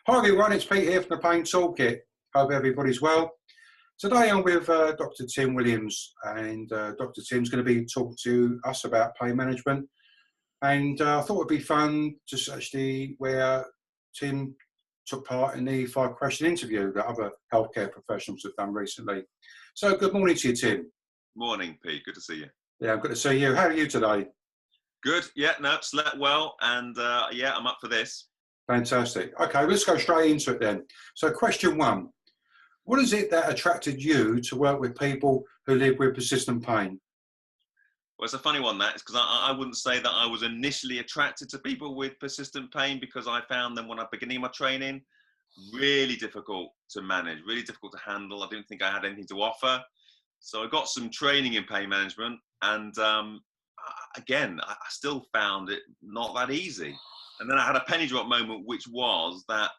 Hi everyone, it's Pete here from the Pain Toolkit. Hope everybody's well. Today I'm with Dr. Tim Williams, and Dr. Tim's going to be talking to us about pain management. And I thought it'd be fun just actually where Tim took part in the 5-question interview that other healthcare professionals have done recently. So good morning to you, Tim. Morning, Pete. Good to see you. Yeah, good to see you. How are you today? Good. Yeah, no, slept well, and yeah, I'm up for this. Fantastic. Okay, let's go straight into it then. So question 1, what is it that attracted you to work with people who live with persistent pain? Well, it's a funny one, that is, because I wouldn't say that I was initially attracted to people with persistent pain, because I found them when I was beginning my training really difficult to manage, really difficult to handle. I didn't think I had anything to offer. So I got some training in pain management, and again, I still found it not that easy. And then I had a penny drop moment, which was that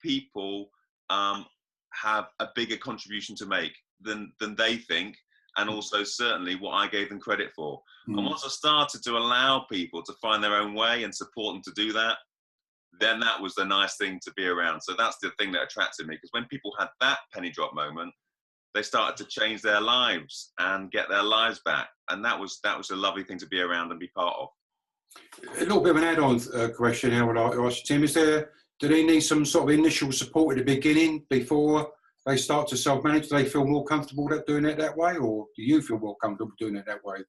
people have a bigger contribution to make than they think, and also certainly what I gave them credit for. And once I started to allow people to find their own way and support them to do that, then that was the nice thing to be around. So that's the thing that attracted me, because when people had that penny drop moment, they started to change their lives and get their lives back. And that was a lovely thing to be around and be part of. A little bit of an add-on question here, would I ask Tim, do they need some sort of initial support at the beginning before they start to self-manage? Do they feel more comfortable doing it that way, or do you feel more comfortable doing it that way?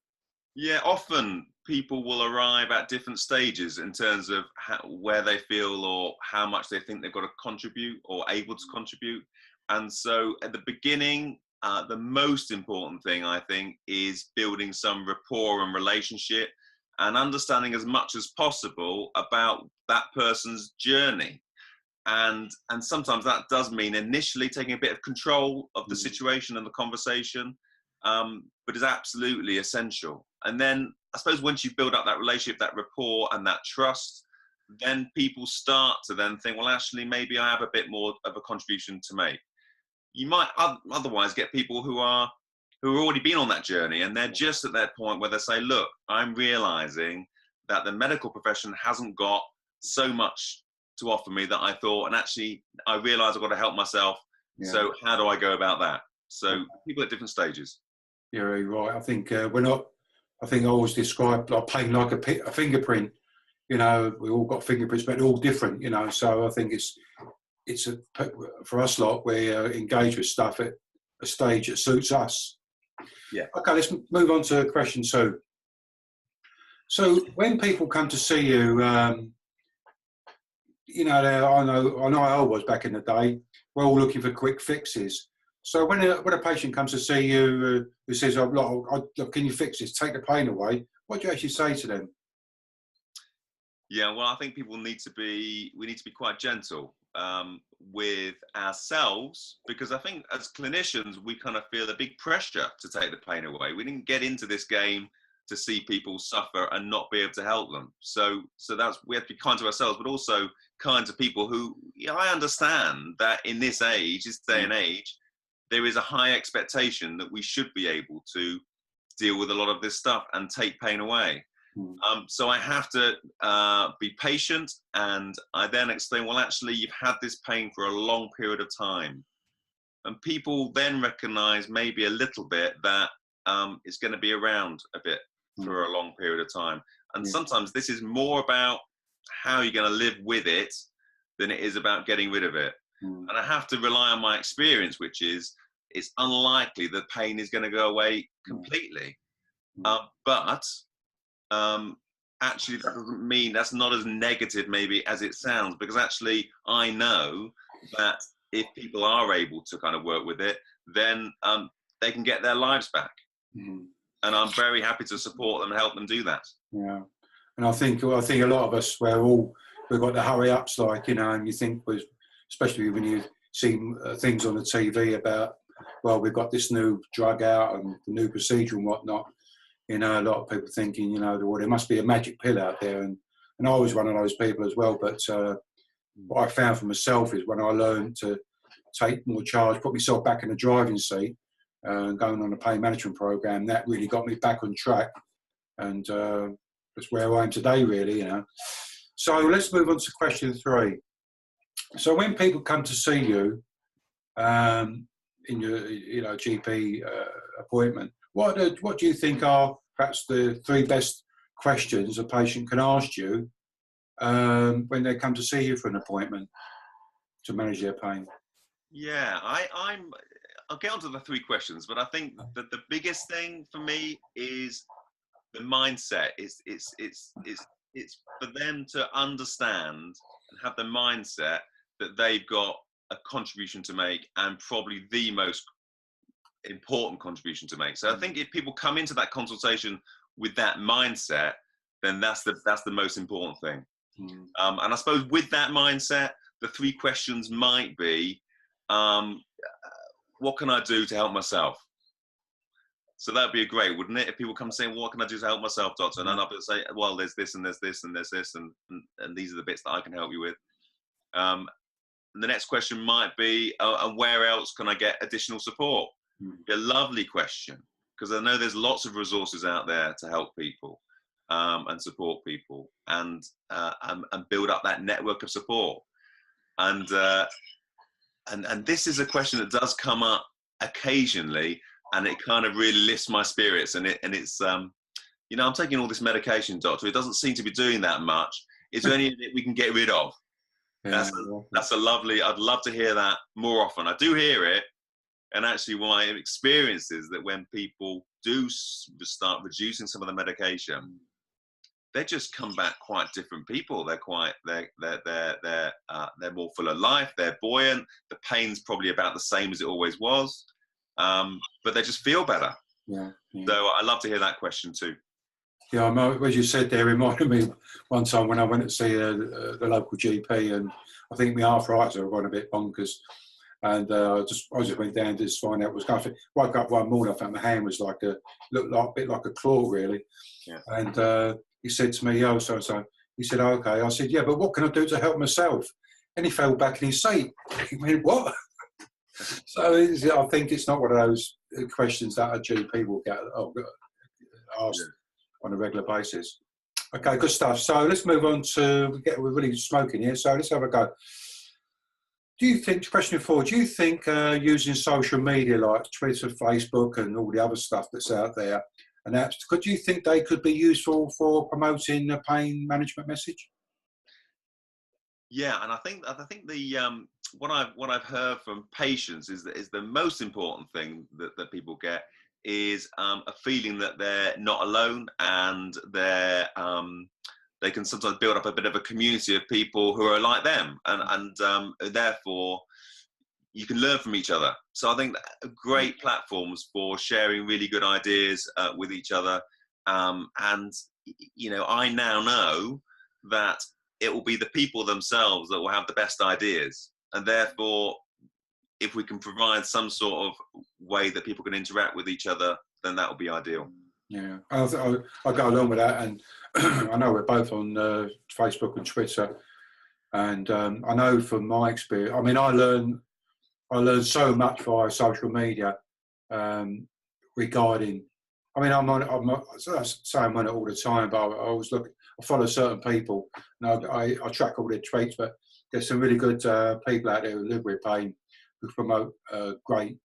Yeah, often people will arrive at different stages in terms of where they feel or how much they think they've got to contribute or able to contribute. And so at the beginning, the most important thing, I think, is building some rapport and relationship and understanding as much as possible about that person's journey. And sometimes that does mean initially taking a bit of control of the situation and the conversation, but is absolutely essential. And then I suppose once you build up that relationship, that rapport and that trust, then people start to then think, well, actually, maybe I have a bit more of a contribution to make. You might otherwise get people who have already been on that journey, and they're just at that point where they say, look, I'm realizing that the medical profession hasn't got so much to offer me that I thought, and actually I realize I've got to help myself. Yeah. So how do I go about that? So people at different stages. You're right. I think I always describe like pain like a fingerprint. You know, we all got fingerprints, but they're all different, you know. So I think for us lot, we engage with stuff at a stage that suits us. Yeah. Okay, let's move on to question 2. So when people come to see you, you know, I know I was back in the day, we're all looking for quick fixes. So when a patient comes to see you who says, can you fix this, take the pain away, what do you actually say to them? Yeah, well, I think we need to be quite gentle with ourselves, because I think as clinicians, we kind of feel a big pressure to take the pain away. We didn't get into this game to see people suffer and not be able to help them. So we have to be kind to ourselves, but also kind to people who, you know, I understand that in this day and age, there is a high expectation that we should be able to deal with a lot of this stuff and take pain away. So I have to be patient, and I then explain, well, actually, you've had this pain for a long period of time. And people then recognize maybe a little bit that it's going to be around a bit for a long period of time. And sometimes this is more about how you're going to live with it than it is about getting rid of it. And I have to rely on my experience, which is it's unlikely that pain is going to go away completely. But actually, that doesn't mean that's not as negative maybe as it sounds, because actually I know that if people are able to kind of work with it, then they can get their lives back. And I'm very happy to support them and help them do that. Yeah, and I think a lot of us, we've got the hurry ups, like, you know, and you think, especially when you see things on the TV about, well, we've got this new drug out and the new procedure and whatnot. You know, a lot of people thinking, you know, well, there must be a magic pill out there, and I was one of those people as well. But what I found for myself is when I learned to take more charge, put myself back in the driving seat, and going on a pain management program, that really got me back on track, and that's where I am today, really. You know. So let's move on to question 3. So when people come to see you in your GP appointment, what do you think are perhaps the 3 best questions a patient can ask you when they come to see you for an appointment to manage their pain? Yeah, I'll get onto the 3 questions, but I think that the biggest thing for me is the mindset. It's for them to understand and have the mindset that they've got a contribution to make, and probably the most important contribution to make. So I think if people come into that consultation with that mindset, then that's the most important thing. And I suppose with that mindset, the 3 questions might be, what can I do to help myself? So that'd be great, wouldn't it? If people come saying, what can I do to help myself, doctor? And I'll say, well, there's this and there's this and there's this, and these are the bits that I can help you with. And the next question might be, and where else can I get additional support? A lovely question, because I know there's lots of resources out there to help people and support people, and build up that network of support. And this is a question that does come up occasionally, and it kind of really lifts my spirits. And it's I'm taking all this medication, doctor. It doesn't seem to be doing that much. Is there any that we can get rid of? Yeah. That's a lovely. I'd love to hear that more often. I do hear it, and actually, what I experience is that when people do start reducing some of the medication, they just come back quite different people. They're more full of life. They're buoyant. The pain's probably about the same as it always was, but they just feel better. Yeah. So I love to hear that question too. Yeah, as you said there, reminded me one time when I went to see the local GP, and I think my arthritis had gone a bit bonkers, and I just went down to just find out what was going on. Woke up one morning, I found my hand was looked like a bit like a claw, really. Yeah. And he said to me, "Oh, so." He said, oh, "Okay." I said, "Yeah, but what can I do to help myself?" And he fell back in his seat. He went, "What?" So I think it's not one of those questions that a GP will get asked on a regular basis. Okay, good stuff. So let's move on to we're really smoking here. So let's have a go. Do you think, question 4, do you think using social media like Twitter, Facebook, and all the other stuff that's out there, and apps, do you think they could be useful for promoting a pain management message? Yeah, and I think the what I've heard from patients is the most important thing that people get is a feeling that they're not alone, and they can sometimes build up a bit of a community of people who are like them, and therefore you can learn from each other. So I think great platforms for sharing really good ideas with each other. And I now know that it will be the people themselves that will have the best ideas, and therefore if we can provide some sort of way that people can interact with each other, then that will be ideal. Yeah, I'll go along with that, and I know we're both on Facebook and Twitter, and I know from my experience, I mean, I learn so much via social media regarding. I mean, I'm not saying I'm on it all the time, but I always I follow certain people, and I track all their tweets. But there's some really good people out there who live with pain, who promote great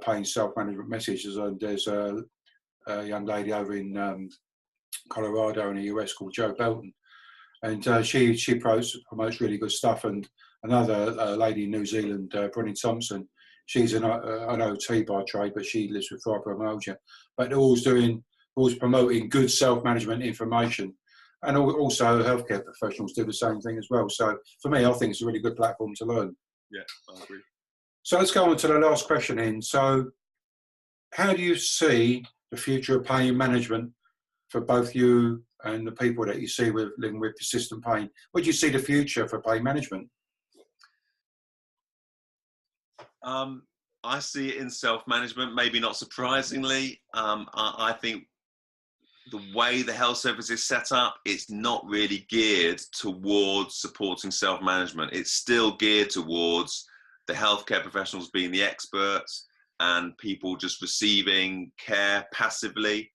pain self-management messages. And there's a young lady over in Colorado in the US called Jo Belton, and she promotes really good stuff. And another lady in New Zealand, Bronnie Thompson, she's an OT by trade, but she lives with fibromyalgia. But they're always promoting good self-management information, and also healthcare professionals do the same thing as well. So for me, I think it's a really good platform to learn. Yeah, I agree. So let's go on to the last question then. So how do you see the future of pain management for both you and the people that you see living with persistent pain? Where do you see the future for pain management? I see it in self-management, maybe not surprisingly. I think the way the health service is set up, it's not really geared towards supporting self-management. It's still geared towards the healthcare professionals being the experts and people just receiving care passively.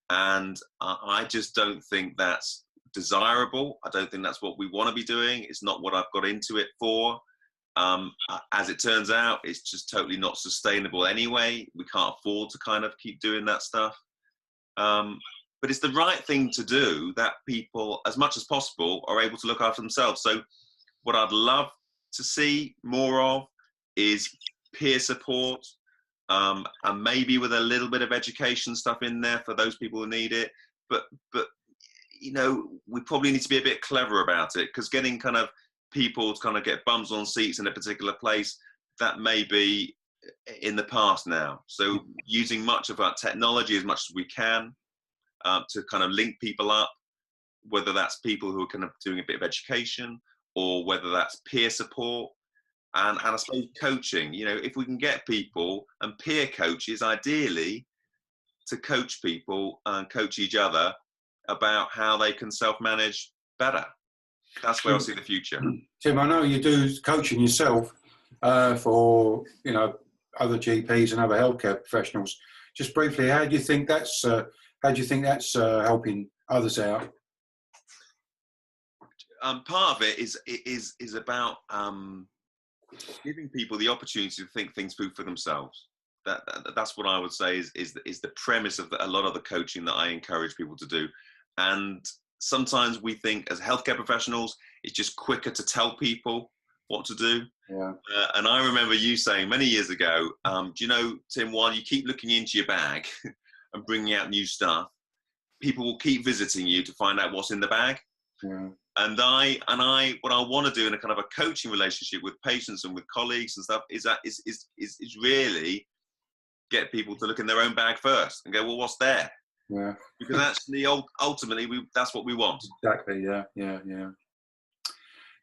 And I just don't think that's desirable. I don't think that's what we want to be doing. It's not what I've got into it for. As it turns out, it's just totally not sustainable anyway. We can't afford to kind of keep doing that stuff. But it's the right thing to do, that people, as much as possible, are able to look after themselves. So what I'd love to see more of is peer support, and maybe with a little bit of education stuff in there for those people who need it. But you know, we probably need to be a bit clever about it, because getting kind of people to kind of get bums on seats in a particular place, that may be in the past now. So using much of our technology as much as we can to kind of link people up, whether that's people who are kind of doing a bit of education, or whether that's peer support, and I suppose coaching. You know, if we can get people and peer coaches, ideally, to coach people and coach each other about how they can self-manage better. That's where I see the future. Tim, I know you do coaching yourself for, you know, other GPs and other healthcare professionals. Just briefly, how do you think that's helping others out? Part of it is about giving people the opportunity to think things through for themselves. That's what I would say is the premise of a lot of the coaching that I encourage people to do. And sometimes we think as healthcare professionals, it's just quicker to tell people what to do. Yeah. And I remember you saying many years ago, do you know, Tim, while you keep looking into your bag and bringing out new stuff, people will keep visiting you to find out what's in the bag. Yeah. And what I want to do in a kind of a coaching relationship with patients and with colleagues and stuff is really get people to look in their own bag first and go, well, what's there? Yeah. Because actually, ultimately, that's what we want. Exactly. Yeah.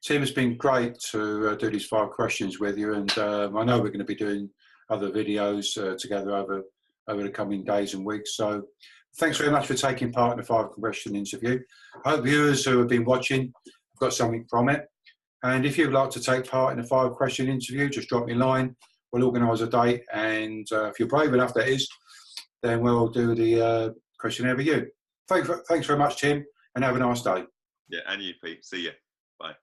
Tim, it's been great to do these 5 questions with you, and I know we're going to be doing other videos together over the coming days and weeks. So, thanks very much for taking part in the 5-question interview. I hope viewers who have been watching have got something from it. And if you'd like to take part in a 5-question interview, just drop me a line. We'll organise a date, and if you're brave enough, that is, then we'll do the questionnaire with you. Thanks very much, Tim, and have a nice day. Yeah, and you, Pete. See you. Bye.